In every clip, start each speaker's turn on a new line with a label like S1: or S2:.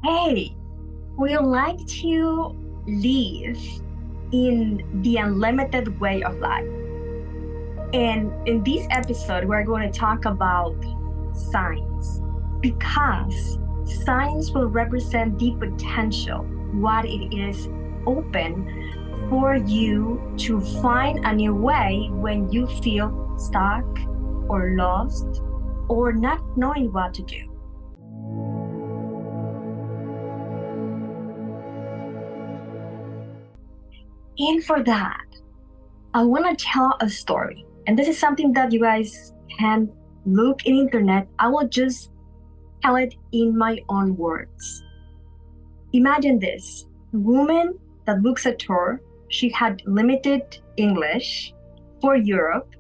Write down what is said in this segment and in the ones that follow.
S1: Hey, we like to live in the unlimited way of life. And in this episode, we're going to talk about science because science will represent the potential, what it is open for you to find a new way when you feel stuck or lost or not knowing what to do. And for that, I want to tell a story. And this is something that you guys can look in internet. I will just tell it in my own words. Imagine this woman that looks at her, she had limited English for Europe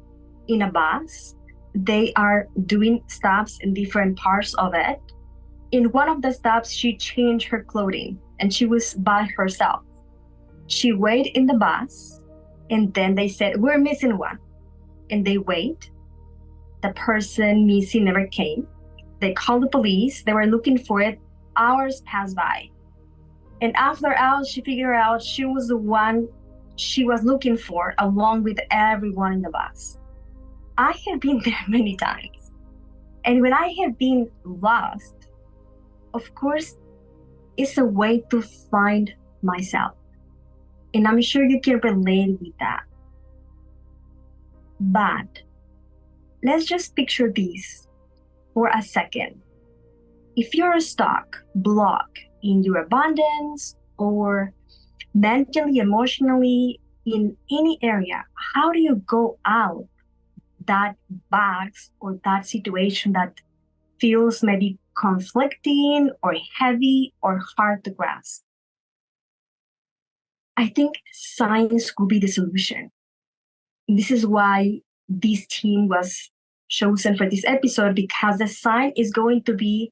S1: in a bus. They are doing stops in different parts of it. In one of the stops, she changed her clothing and she was by herself. She waited in the bus and then they said, "We're missing one." And they wait. The person missing never came. They called the police. They were looking for it. Hours passed by. And after hours, she figured out she was the one she was looking for, along with everyone in the bus. I have been there many times. And when I have been lost, of course, it's a way to find myself. And I'm sure you can relate with that. But let's just picture this for a second. If you're stuck, blocked in your abundance or mentally, emotionally, in any area, how do you go out that box or that situation that feels maybe conflicting or heavy or hard to grasp? I think science could be the solution. This is why this team was chosen for this episode, because the sign is going to be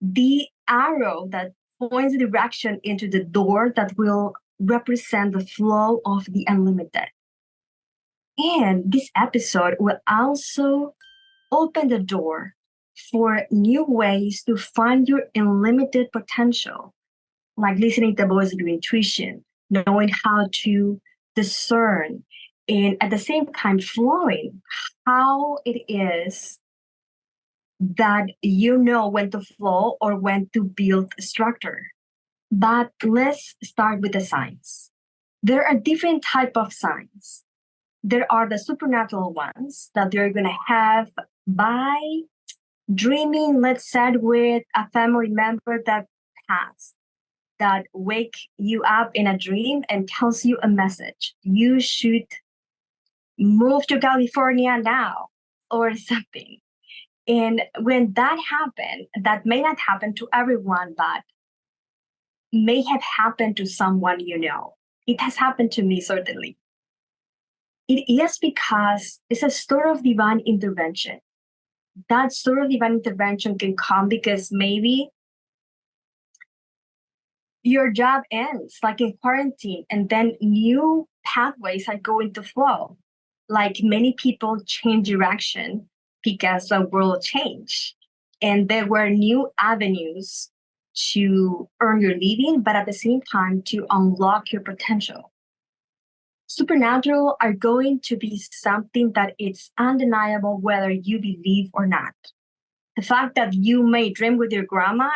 S1: the arrow that points the direction into the door that will represent the flow of the unlimited. And this episode will also open the door for new ways to find your unlimited potential, like listening to the voice of your intuition, knowing how to discern, and at the same time flowing how it is that you know when to flow or when to build a structure. But let's start with the signs. There are different type of signs. There are the supernatural ones that you're going to have by dreaming, let's say, with a family member that passed, that wake you up in a dream and tells you a message. You should move to California now or something. And when that happened, that may not happen to everyone, but may have happened to someone you know. It has happened to me, certainly. It is because it's a sort of divine intervention. That sort of divine intervention can come because maybe your job ends, like in quarantine, and then new pathways are going to flow. Like many people change direction because the world changed. And there were new avenues to earn your living, but at the same time to unlock your potential. Supernatural are going to be something that it's undeniable whether you believe or not. The fact that you may dream with your grandma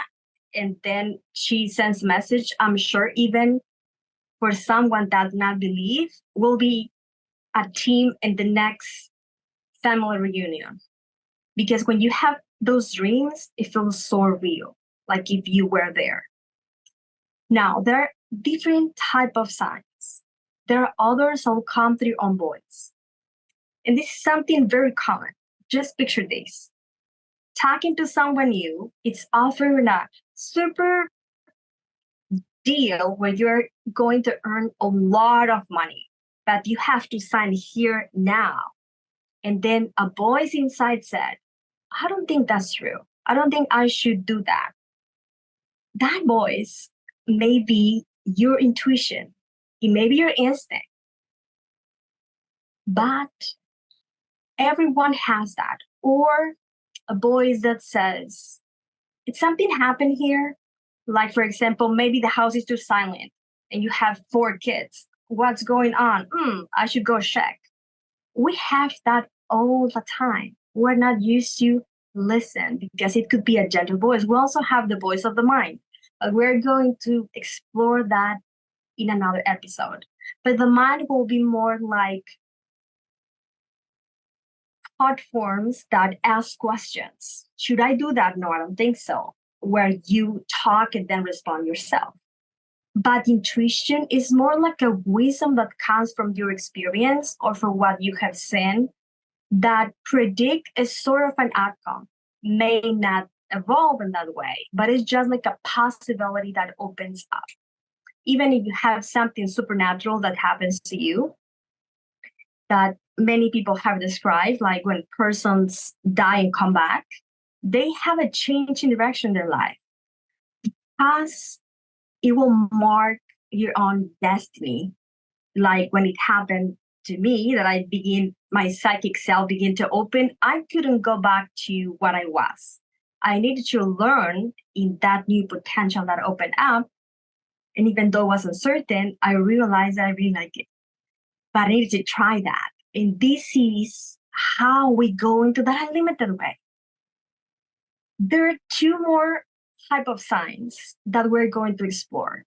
S1: and then she sends a message, I'm sure even for someone that does not believe, will be a team in the next family reunion. Because when you have those dreams, it feels so real, like if you were there. Now, there are different type of signs. There are others that will come through your own voice. And this is something very common. Just picture this. Talking to someone new, it's offering a super deal where you're going to earn a lot of money, but you have to sign here now. And then a voice inside said, "I don't think that's true. I don't think I should do that." That voice may be your intuition. It may be your instinct. But everyone has that. Or a voice that says, "Did something happen here? Like, for example, maybe the house is too silent and you have 4 kids. What's going on? I should go check. We have that all the time. We're not used to listen because it could be a gentle voice. We also have the voice of the mind, but we're going to explore that in another episode. But the mind will be more like thought forms that ask questions. Should I do that? No, I don't think so. Where you talk and then respond yourself. But intuition is more like a wisdom that comes from your experience or from what you have seen that predict a sort of an outcome. May not evolve in that way, but it's just like a possibility that opens up. Even if you have something supernatural that happens to you, that many people have described, like when persons die and come back, they have a change in direction in their life. As it will mark your own destiny. Like when it happened to me, that my psychic self began to open, I couldn't go back to what I was. I needed to learn in that new potential that opened up. And even though it was uncertain, I realized that I really like it. But I needed to try that. And this is how we go into that unlimited way. There are 2 more type of signs that we're going to explore.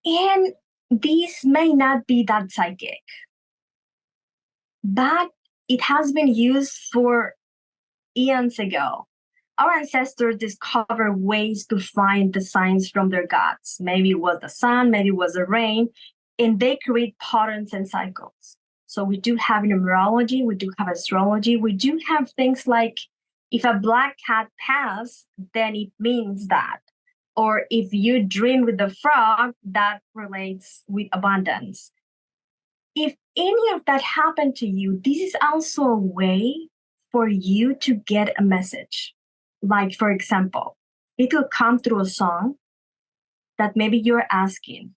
S1: And these may not be that psychic, but it has been used for eons ago. Our ancestors discovered ways to find the signs from their gods. Maybe it was the sun, maybe it was the rain, and they create patterns and cycles. So we do have numerology, we do have astrology, we do have things like if a black cat passed, then it means that. Or if you dream with the frog, that relates with abundance. If any of that happened to you, this is also a way for you to get a message. Like, for example, it will come through a song that maybe you're asking,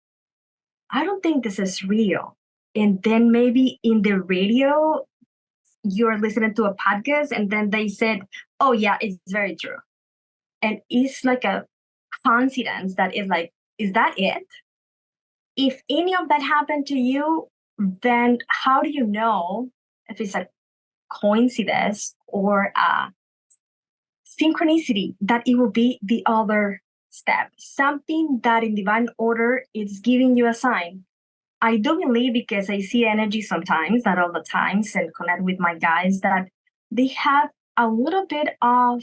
S1: I don't think this is real. And then maybe in the radio, you're listening to a podcast and then they said, oh yeah, it's very true. And it's like a coincidence that is like, is that it? If any of that happened to you, then how do you know if it's a coincidence or a synchronicity that it will be the other step? Something that in divine order is giving you a sign. I do believe, because I see energy sometimes, not all the times, and connect with my guys, that they have a little bit of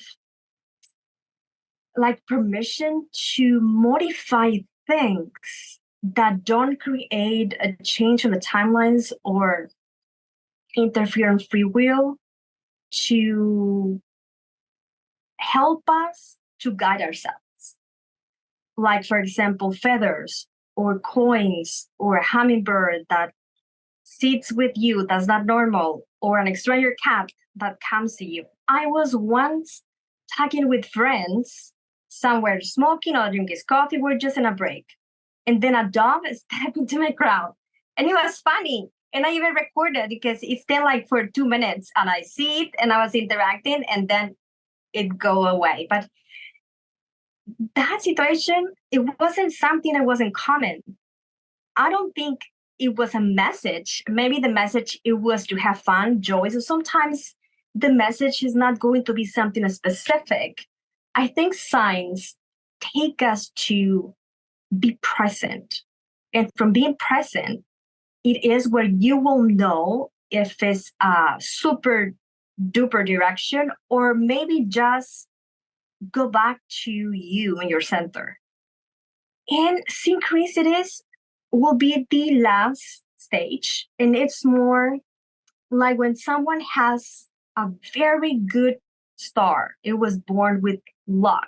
S1: like permission to modify things that don't create a change in the timelines or interfere in free will, to help us to guide ourselves. Like, for example, feathers or coins or a hummingbird that sits with you that's not normal, or an stranger cat that comes to you. I was once talking with friends somewhere, smoking or drinking coffee. We're just in a break. And then a dog stepped into my crowd. And it was funny. And I even recorded because it stayed like for 2 minutes and I see it and I was interacting and then it go away. But that situation, it wasn't something that wasn't common. I don't think it was a message. Maybe the message, it was to have fun, joy. So sometimes the message is not going to be something specific. I think signs take us to be present. And from being present, it is where you will know if it's a super duper direction or maybe just go back to you and your center. And synchronicities will be the last stage. And it's more like when someone has a very good star, it was born with luck.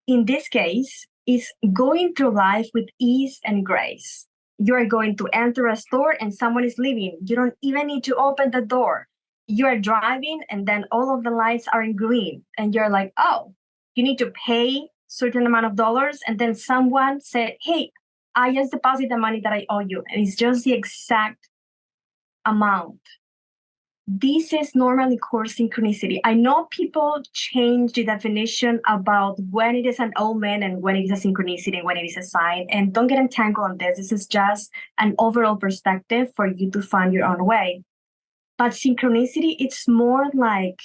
S1: In this case, is going through life with ease and grace. You're going to enter a store and someone is leaving. You don't even need to open the door. You're driving and then all of the lights are in green. And you're like, oh, you need to pay certain amount of dollars. And then someone said, hey, I just deposit the money that I owe you. And it's just the exact amount. this is normally called synchronicity. I know people change the definition about when it is an omen and when it is a synchronicity and when it is a sign. And don't get entangled on this. This is just an overall perspective for you to find your own way. But synchronicity, it's more like,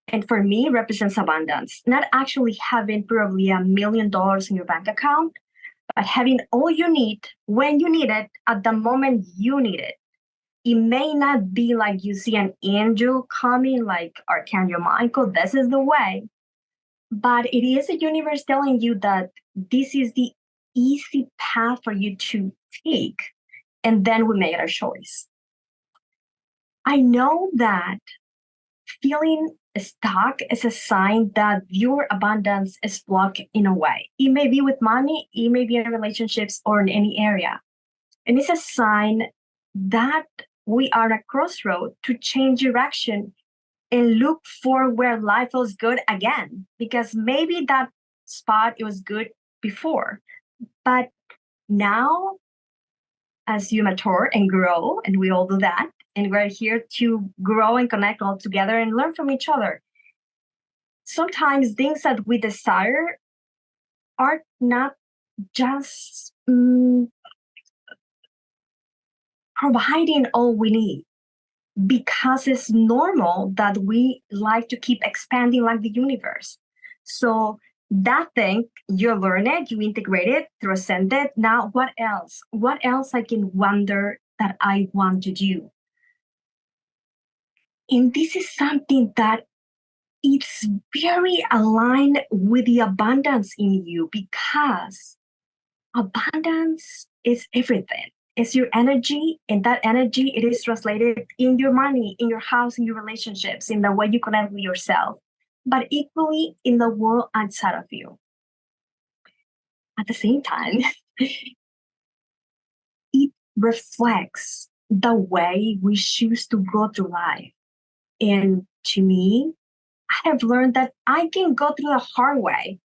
S1: and for me, represents abundance. Not actually having probably $1 million in your bank account, but having all you need when you need it at the moment you need it. It may not be like you see an angel coming, like Archangel Michael, this is the way. But it is a universe telling you that this is the easy path for you to take. And then we make our choice. I know that feeling stuck is a sign that your abundance is blocked in a way. It may be with money, it may be in relationships or in any area. And it's a sign that we are at a crossroad to change direction and look for where life feels good again. Because maybe that spot, it was good before. But now, as you mature and grow, and we all do that, and we're here to grow and connect all together and learn from each other. Sometimes things that we desire are not just providing all we need, because it's normal that we like to keep expanding like the universe. So that thing, you learn it, you integrate it, transcend it. Now, what else? What else I can wonder that I want to do? And this is something that it's very aligned with the abundance in you, because abundance is everything. It's your energy, and that energy, it is translated in your money, in your house, in your relationships, in the way you connect with yourself, but equally in the world outside of you. At the same time, it reflects the way we choose to go through life. And to me, I have learned that I can go through the hard way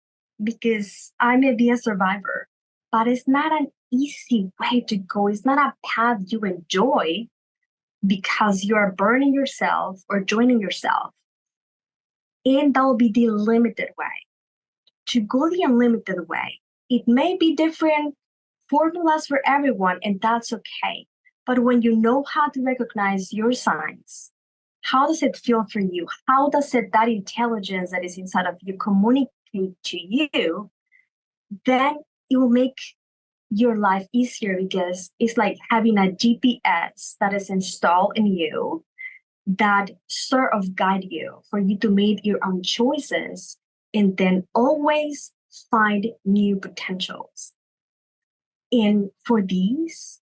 S1: because I may be a survivor, but it's not an easy way to go. It's not a path you enjoy because you're burning yourself or joining yourself. And that will be the limited way. To go the unlimited way, it may be different formulas for everyone, and that's okay. But when you know how to recognize your signs, how does it feel for you? How does that intelligence that is inside of you communicate to you? Then it will make your life easier, because it's like having a GPS that is installed in you that sort of guide you for you to make your own choices and then always find new potentials. And for these,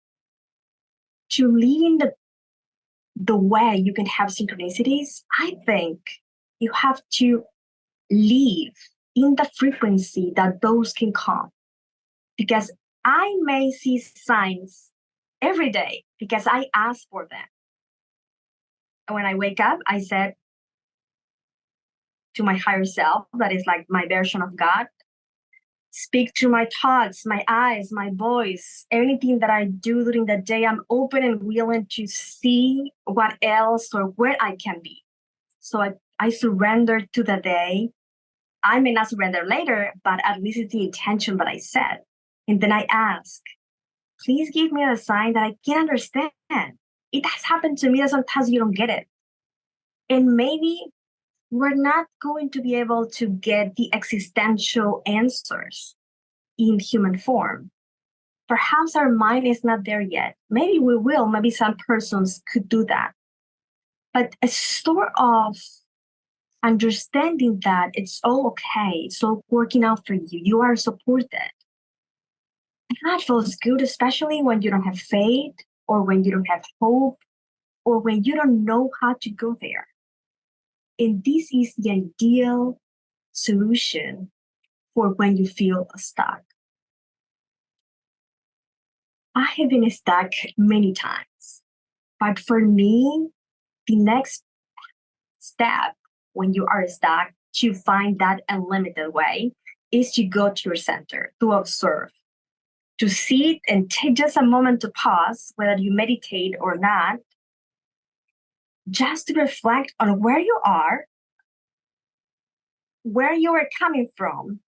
S1: to live in the way you can have synchronicities, I think you have to live in the frequency that those can come. Because I may see signs every day because I ask for them. And when I wake up, I said to my higher self, that is like my version of God, speak to my thoughts, my eyes, my voice, anything that I do during the day, I'm open and willing to see what else or where I can be. So I surrender to the day. I may not surrender later, but at least it's the intention that I set. And then I ask, please give me a sign that I can understand. It has happened to me that sometimes you don't get it. And maybe we're not going to be able to get the existential answers in human form. Perhaps our mind is not there yet. Maybe we will. Maybe some persons could do that. But a sort of understanding that it's all okay, it's all working out for you, you are supported. That feels good, especially when you don't have faith, or when you don't have hope, or when you don't know how to go there. And this is the ideal solution for when you feel stuck. I have been stuck many times, but for me, the next step when you are stuck to find that unlimited way is to go to your center, to observe, to sit and take just a moment to pause, whether you meditate or not, just to reflect on where you are coming from,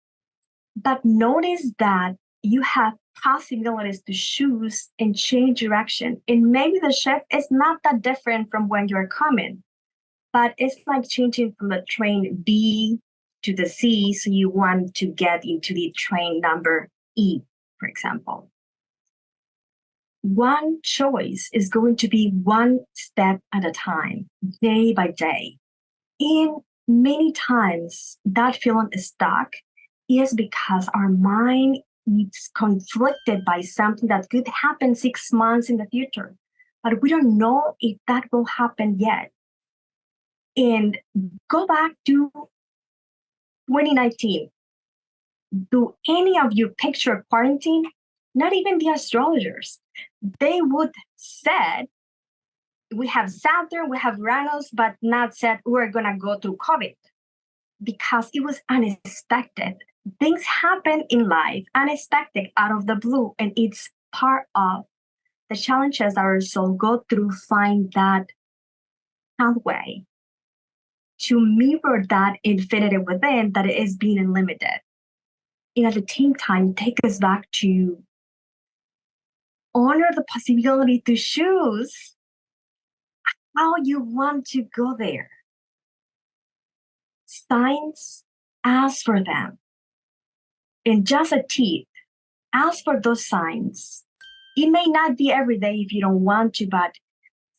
S1: but notice that you have possibilities to choose and change direction. And maybe the shift is not that different from when you're coming, but it's like changing from the train B to the C. So you want to get into the train number E, for example. One choice is going to be one step at a time, day by day. And many times that feeling is stuck is because our mind is conflicted by something that could happen 6 months in the future, but we don't know if that will happen yet. And go back to 2019. Do any of you picture quarantine? Not even the astrologers. They would said, we have Saturn, we have Uranus, but not said we're going to go through COVID, because it was unexpected. Things happen in life, unexpected, out of the blue, and it's part of the challenges that our soul go through, find that pathway to mirror that infinity within that is being unlimited. And at the same time, take us back to honor the possibility to choose how you want to go there. Signs, ask for them. And just a tip, ask for those signs. It may not be every day if you don't want to, but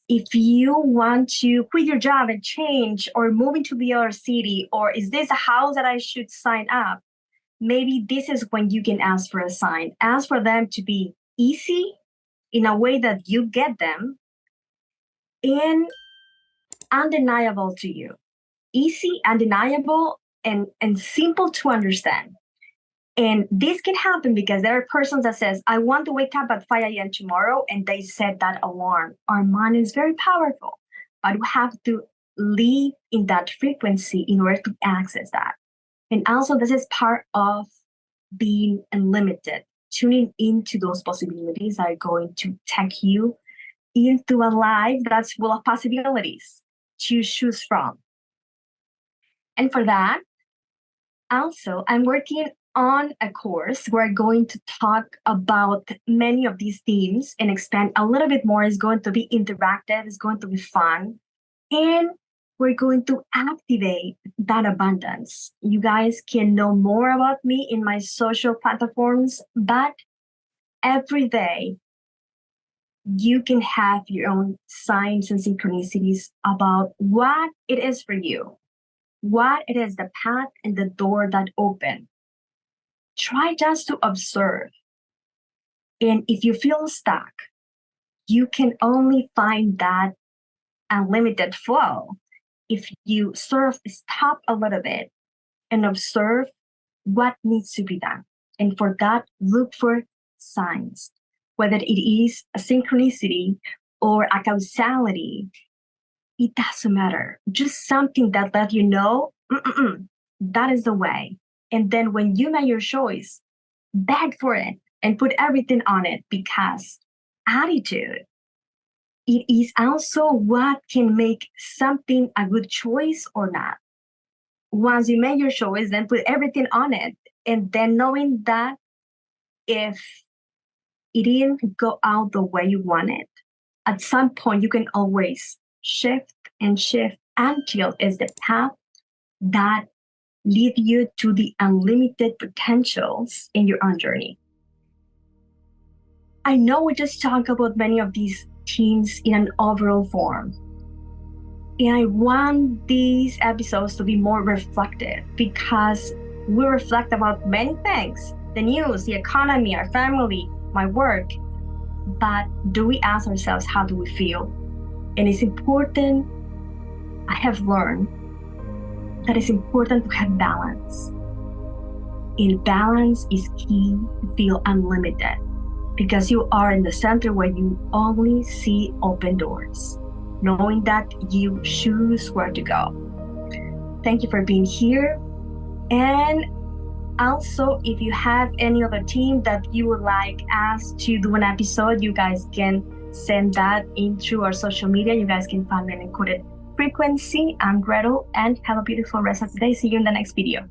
S1: if you want to quit your job and change or move into the other city, or is this a house that I should sign up? Maybe this is when you can ask for a sign. Ask for them to be easy in a way that you get them and undeniable to you. Easy, undeniable, and simple to understand. And this can happen because there are persons that says, I want to wake up at 5 a.m. tomorrow, and they set that alarm. Our mind is very powerful, but we have to live in that frequency in order to access that. And also, this is part of being unlimited, tuning into those possibilities that are going to take you into a life that's full of possibilities to choose from. And for that, also, I'm working on a course where I'm going to talk about many of these themes and expand a little bit more. It's going to be interactive, it's going to be fun, and we're going to activate that abundance. You guys can know more about me in my social platforms, but every day you can have your own signs and synchronicities about what it is for you, what it is the path and the door that open. Try just to observe. And if you feel stuck, you can only find that unlimited flow if you sort of stop a little bit and observe what needs to be done. And for that, look for signs, whether it is a synchronicity or a causality. It doesn't matter. Just something that let you know, that is the way. And then when you make your choice, beg for it and put everything on it, because attitude, it is also what can make something a good choice or not. Once you make your choice, then put everything on it. And then knowing that if it didn't go out the way you want it, at some point you can always shift and shift until it's the path that lead you to the unlimited potentials in your own journey. I know we just talked about many of these themes in an overall form. And I want these episodes to be more reflective, because we reflect about many things, the news, the economy, our family, my work. But do we ask ourselves, how do we feel? And it's important, I have learned, that it's important to have balance. And balance is key to feel unlimited, because you are in the center where you only see open doors, knowing that you choose where to go. Thank you for being here. And also, if you have any other team that you would like us to do an episode, you guys can send that in through our social media. You guys can find me on Encoded Frequency. I'm Gretel, and have a beautiful rest of the day. See you in the next video.